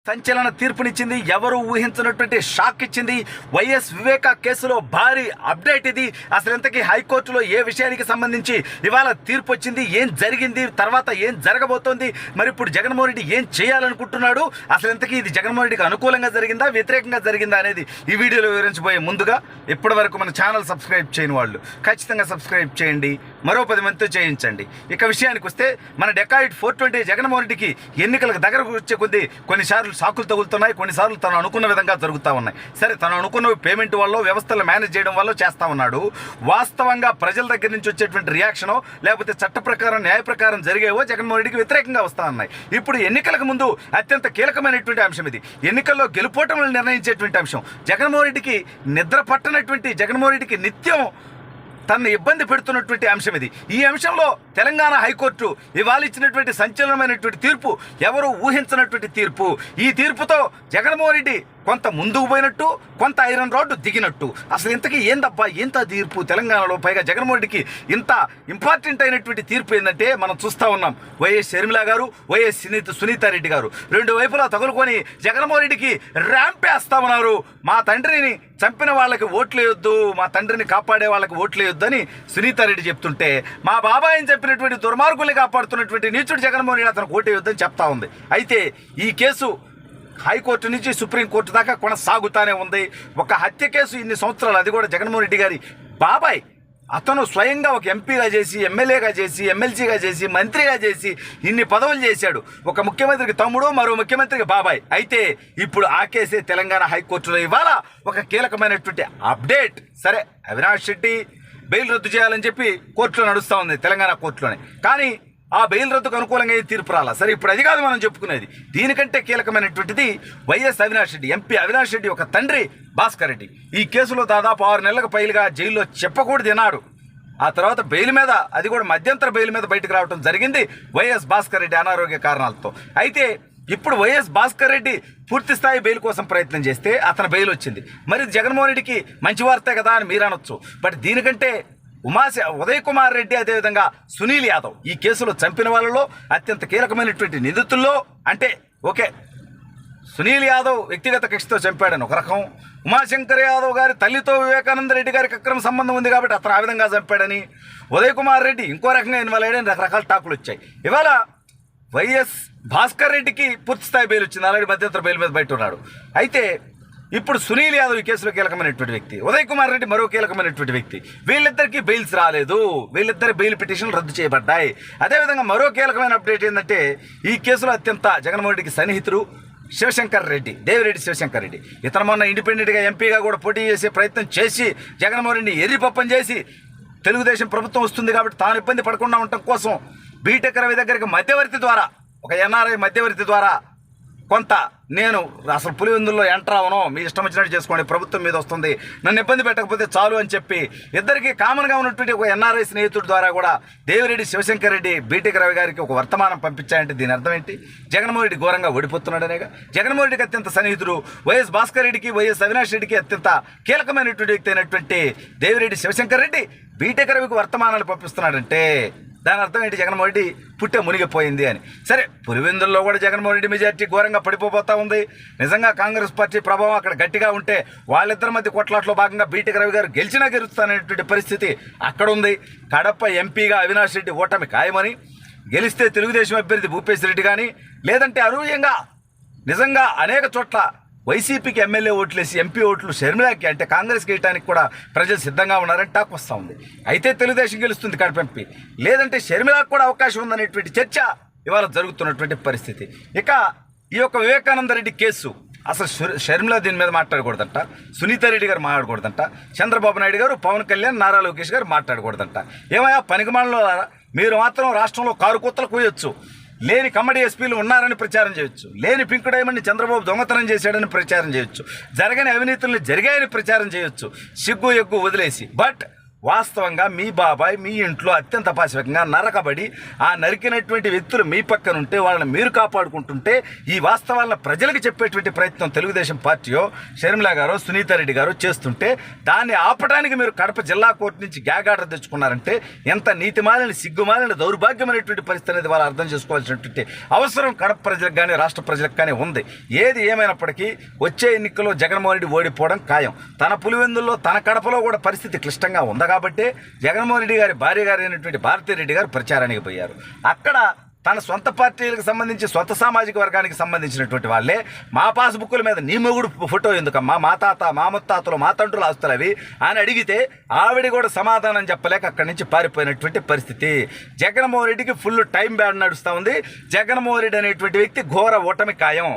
సంచలన తీర్పునిచ్చింది. ఎవరు ఊహించినటువంటి షాక్ ఇచ్చింది. వైఎస్ వివేక కేసులో భారీ అప్డేట్ ఇది. అసలు ఇంతకీ హైకోర్టులో ఏ విషయానికి సంబంధించి ఇవాళ తీర్పు వచ్చింది, ఏం జరిగింది, తర్వాత ఏం జరగబోతోంది, మరి ఇప్పుడు జగన్మోహన్ రెడ్డి ఏం చేయాలనుకుంటున్నాడు, అసలు ఇంతకీ ఇది జగన్మోహన్ రెడ్డికి అనుకూలంగా జరిగిందా వ్యతిరేకంగా జరిగిందా అనేది ఈ వీడియోలో వివరించబోయే ముందుగా ఇప్పటి వరకు మన ఛానల్ సబ్స్క్రైబ్ చేయని వాళ్ళు ఖచ్చితంగా సబ్స్క్రైబ్ చేయండి, మరో 10 మందితో చేయించండి. ఇక విషయానికి వస్తే మన డెకాయిడ్ 420 జగన్మోహన్ రెడ్డికి ఎన్నికలకు దగ్గరకు వచ్చే కొద్దీ కొన్నిసార్లు సాకులు తగులుతున్నాయి, కొన్నిసార్లు తను అనుకున్న విధంగా జరుగుతూ ఉన్నాయి. సరే, తను అనుకున్న పేమెంట్ వల్ల వ్యవస్థలు మేనేజ్ చేయడం వల్ల చేస్తూ ఉన్నాడు. వాస్తవంగా ప్రజల దగ్గర నుంచి వచ్చేటువంటి రియాక్షనో లేకపోతే చట్ట ప్రకారం న్యాయ ప్రకారం జరిగేవో జగన్మోహన్ రెడ్డికి వ్యతిరేకంగా వస్తూ ఉన్నాయి. ఇప్పుడు ఎన్నికలకు ముందు అత్యంత కీలకమైనటువంటి అంశం ఇది. ఎన్నికల్లో గెలుపోటములను నిర్ణయించేటువంటి అంశం. జగన్మోహన్ రెడ్డికి నిద్ర పట్టనటువంటి జగన్మోహన్ రెడ్డికి నిత్యం తనను ఇబ్బంది పెడుతున్నటువంటి అంశం ఇది. ఈ అంశంలో తెలంగాణ హైకోర్టు ఇవాళ ఇచ్చినటువంటి సంచలనమైనటువంటి తీర్పు ఎవరు ఊహించినటువంటి తీర్పు. ఈ తీర్పుతో జగన్మోహన్ రెడ్డి కొంత ముందుకు పోయినట్టు, కొంత ఐరన్ రోడ్డు దిగినట్టు. అసలు ఇంతకీ ఏందబ్బా ఎంత తీర్పు తెలంగాణలో, పైగా జగన్మోహన్ రెడ్డికి ఇంత ఇంపార్టెంట్ అయినటువంటి తీర్పు ఏంటంటే మనం చూస్తూ ఉన్నాం. వైఎస్ షర్మిల గారు, వైఎస్ సునీతారెడ్డి గారు రెండు వైపులా తగులుకొని జగన్మోహన్ రెడ్డికి ర్యాంప్ వేస్తా ఉన్నారు. మా తండ్రిని చంపిన వాళ్ళకి ఓట్లేయొద్దు, మా తండ్రిని కాపాడే వాళ్ళకి ఓట్లేయొద్దు అని సునీతారెడ్డి చెప్తుంటే, మా బాబాయిని చెప్పినటువంటి దుర్మార్గుల్ని కాపాడుతున్నటువంటి నీచుడు జగన్మోహన్ రెడ్డి అతను ఓటేయొద్దని చెప్తా ఉంది. అయితే ఈ కేసు హైకోర్టు నుంచి సుప్రీంకోర్టు దాకా కొనసాగుతానే ఉంది. ఒక హత్య కేసు ఇన్ని సంవత్సరాలు, అది కూడా జగన్మోహన్ రెడ్డి గారి బాబాయ్, అతను స్వయంగా ఒక ఎంపీగా చేసి, ఎమ్మెల్యేగా చేసి, ఎమ్మెల్సీగా చేసి, మంత్రిగా చేసి ఇన్ని పదవులు చేశాడు. ఒక ముఖ్యమంత్రికి తమ్ముడు, మరో ముఖ్యమంత్రికి బాబాయ్. అయితే ఇప్పుడు ఆ కేసే తెలంగాణ హైకోర్టులో ఇవాళ ఒక కీలకమైనటువంటి అప్డేట్. సరే, అవినాష్ రెడ్డి బెయిల్ రద్దు చేయాలని చెప్పి కోర్టులో నడుస్తూ ఉంది, తెలంగాణ కోర్టులోనే. కానీ ఆ బెయిల్ రద్దుకు అనుకూలంగా ఏం తీర్పు రాలా. సరే, ఇప్పుడు అది కాదు మనం చెప్పుకునేది. దీనికంటే కీలకమైనటువంటిది వైఎస్ అవినాష్ రెడ్డి, ఎంపీ అవినాష్ రెడ్డి ఒక తండ్రి భాస్కర్ రెడ్డి ఈ కేసులో దాదాపు 6 నెలలకు పైగా జైల్లో చెప్పకూడదు తిన్నాడు. ఆ తర్వాత బెయిల్ మీద, అది కూడా మధ్యంతర బెయిల్ మీద బయటకు రావడం జరిగింది వైఎస్ భాస్కర్ రెడ్డి అనారోగ్య కారణాలతో. అయితే ఇప్పుడు వైఎస్ భాస్కర్ రెడ్డి పూర్తి స్థాయి బెయిల్ కోసం ప్రయత్నం చేస్తే అతని బెయిల్ వచ్చింది. మరి జగన్మోహన్ రెడ్డికి మంచి వార్తే కదా అని మీరు అనొచ్చు. బట్ దీనికంటే ఉదయ్ కుమార్ రెడ్డి, అదేవిధంగా సునీల్ యాదవ్ ఈ కేసులో చంపిన వాళ్ళలో అత్యంత కీలకమైనటువంటి నిందితుల్లో, అంటే ఓకే సునీల్ యాదవ్ వ్యక్తిగత కక్షతో చంపాడని ఒక రకం, ఉమాశంకర్ యాదవ్ గారి తల్లితో వివేకానంద రెడ్డి గారికి అక్రమ సంబంధం ఉంది కాబట్టి అతను ఆ విధంగా చంపాడని, ఉదయ్ కుమార్ రెడ్డి ఇంకో రకంగా ఇన్వాల్వ్ అయ్యాడని రకరకాల టాకులు వచ్చాయి. ఇవాళ వైఎస్ భాస్కర్ రెడ్డికి పూర్తి స్థాయి బెయిల్ వచ్చింది, ఆల్రెడీ మధ్యంతర బెయిల్ మీద బయట ఉన్నాడు. అయితే ఇప్పుడు సునీల్ యాదవ్ ఈ కేసులో కీలకమైనటువంటి వ్యక్తి, ఉదయ్ కుమార్ రెడ్డి మరో కీలకమైనటువంటి వ్యక్తి. వీళ్ళిద్దరికీ బెయిల్స్ రాలేదు, వీళ్ళిద్దరి బెయిల్ పిటిషన్లు రద్దు చేయబడ్డాయి. అదేవిధంగా మరో కీలకమైన అప్డేట్ ఏంటంటే, ఈ కేసులో అత్యంత జగన్మోహన్ రెడ్డికి సన్నిహితుడు శివశంకర్ రెడ్డి, దేవిరెడ్డి శివశంకర్ రెడ్డి. ఇతను మొన్న ఇండిపెండెంట్గా ఎంపీగా కూడా పోటీ చేసే ప్రయత్నం చేసి జగన్మోహన్ రెడ్డిని ఎర్రిపప్పం చేసి తెలుగుదేశం ప్రభుత్వం వస్తుంది కాబట్టి తాను ఇబ్బంది పడకుండా ఉండటం కోసం బీటెక్ రవి దగ్గరికి మధ్యవర్తి ద్వారా, ఒక ఎన్ఆర్ఐ మధ్యవర్తి ద్వారా కొంత నేను అసలు పులివెందుల్లో ఎంటర్ అవను, మీ ఇష్టం వచ్చినట్టు చేసుకోండి, ప్రభుత్వం మీద వస్తుంది, నన్ను ఇబ్బంది పెట్టకపోతే చాలు అని చెప్పి ఇద్దరికి కామన్గా ఉన్నటువంటి ఒక ఎన్ఆర్ఐ స్నేహితుడి ద్వారా కూడా దేవిరెడ్డి శివశంకర్ రెడ్డి బీటెక్ రవి గారికి ఒక వర్తమానం పంపించాయంటే దీని అర్థం ఏంటి? జగన్మోహన్ రెడ్డి ఘోరంగా ఓడిపోతున్నాడనేగా. జగన్మోహన్ రెడ్డికి అత్యంత సన్నిహితుడు వైఎస్ భాస్కర్ రెడ్డికి, వైఎస్ అవినాష్ రెడ్డికి అత్యంత కీలకమైనటువంటి వ్యక్తి అయినటువంటి దేవిరెడ్డి శివశంకర్ రెడ్డి బీటెక్ రవికి వర్తమానాలు పంపిస్తున్నాడంటే దాని అర్థం ఏంటి? జగన్మోహన్ రెడ్డి పుట్టే మునిగిపోయింది అని. సరే, పులివెందుల్లో కూడా జగన్మోహన్ రెడ్డి మెజార్టీ ఘోరంగా పడిపోతా ఉంది. నిజంగా కాంగ్రెస్ పార్టీ ప్రభావం అక్కడ గట్టిగా ఉంటే వాళ్ళిద్దరి మధ్య కొట్లాట్లో భాగంగా బీటెక్ రవి గారు గెలిచినా గెలుస్తాననేటువంటి పరిస్థితి అక్కడ ఉంది. కడప ఎంపీగా అవినాష్ రెడ్డి ఓటమి ఖాయమని, గెలిస్తే తెలుగుదేశం అభ్యర్థి భూపేశ్ రెడ్డి కానీ, లేదంటే అనూహ్యంగా నిజంగా అనేక చోట్ల వైసీపీకి ఎమ్మెల్యే ఓట్లేసి ఎంపీ ఓట్లు షర్మిలాకి, అంటే కాంగ్రెస్కి వేయడానికి కూడా ప్రజలు సిద్ధంగా ఉన్నారని టాక్ వస్తూ ఉంది. అయితే తెలుగుదేశం గెలుస్తుంది కడప ఎంపీ, లేదంటే షర్మిలాకు కూడా అవకాశం ఉందనేటువంటి చర్చ ఇవాళ జరుగుతున్నటువంటి పరిస్థితి. ఇక ఈ యొక్క వివేకానంద రెడ్డి కేసు, అసలు షర్మిల దీని మీద మాట్లాడకూడదంట, సునీతారెడ్డి గారు మాట్లాడకూడదంట, చంద్రబాబు నాయుడు గారు, పవన్ కళ్యాణ్, నారా లోకేష్ గారు మాట్లాడకూడదంట. ఏమయ్యా పనికిమాలలో మీరు మాత్రం రాష్ట్రంలో కారు కూతలు కూయొచ్చు, లేని కమ్మడి ఎస్పీలు ఉన్నారని ప్రచారం చేయొచ్చు, లేని పింక్ డైమండ్ని చంద్రబాబు దొంగతనం చేశాడని ప్రచారం చేయొచ్చు, జరగని అవినీతుల్ని జరిగాయని ప్రచారం చేయొచ్చు, సిగ్గు ఎగ్గు వదిలేసి. బట్ వాస్తవంగా మీ బాబాయ్ మీ ఇంట్లో అత్యంత పాశవికంగా నరకబడి ఆ నరికినటువంటి వ్యక్తులు మీ పక్కన ఉంటే వాళ్ళని మీరు కాపాడుకుంటుంటే ఈ వాస్తవాలను ప్రజలకు చెప్పేటువంటి ప్రయత్నం తెలుగుదేశం పార్టీయో షర్మిల గారో సునీతారెడ్డి గారు చేస్తుంటే దాన్ని ఆపడానికి మీరు కడప జిల్లా కోర్టు నుంచి గ్యాగ్ ఆర్డర్ తెచ్చుకున్నారంటే ఎంత నీతిమాలిన సిగ్గుమాలిన దౌర్భాగ్యమైనటువంటి పరిస్థితి అనేది వాళ్ళు అర్థం చేసుకోవాల్సినటువంటి అవసరం కడప ప్రజలకు కానీ రాష్ట్ర ప్రజలకు కానీ ఉంది. ఏది ఏమైనప్పటికీ వచ్చే ఎన్నికల్లో జగన్మోహన్ రెడ్డి ఓడిపోవడం ఖాయం. తన పులివెందుల్లో తన కడపలో కూడా పరిస్థితి క్లిష్టంగా ఉంది కాబట్టి జగన్మోహన్ రెడ్డి గారి భార్య గారు అయినటువంటి భారతీరెడ్డి గారు ప్రచారానికి పోయారు. అక్కడ తన సొంత పార్టీలకు సంబంధించి సొంత సామాజిక వర్గానికి సంబంధించినటువంటి వాళ్ళే మా పాస్బుక్ల మీద నీ మొగుడు ఫోటో ఎందుకమ్మా, మా తాత మా ముత్తాతలు మా తండ్రులు ఆస్తులు అవి అని అడిగితే ఆవిడ కూడా సమాధానం చెప్పలేక అక్కడి నుంచి పారిపోయినటువంటి పరిస్థితి. జగన్మోహన్ రెడ్డికి ఫుల్ టైం బ్యాడ్ నడుస్తూ ఉంది. జగన్మోహన్ రెడ్డి అనేటువంటి వ్యక్తి ఘోర ఓటమి ఖాయం.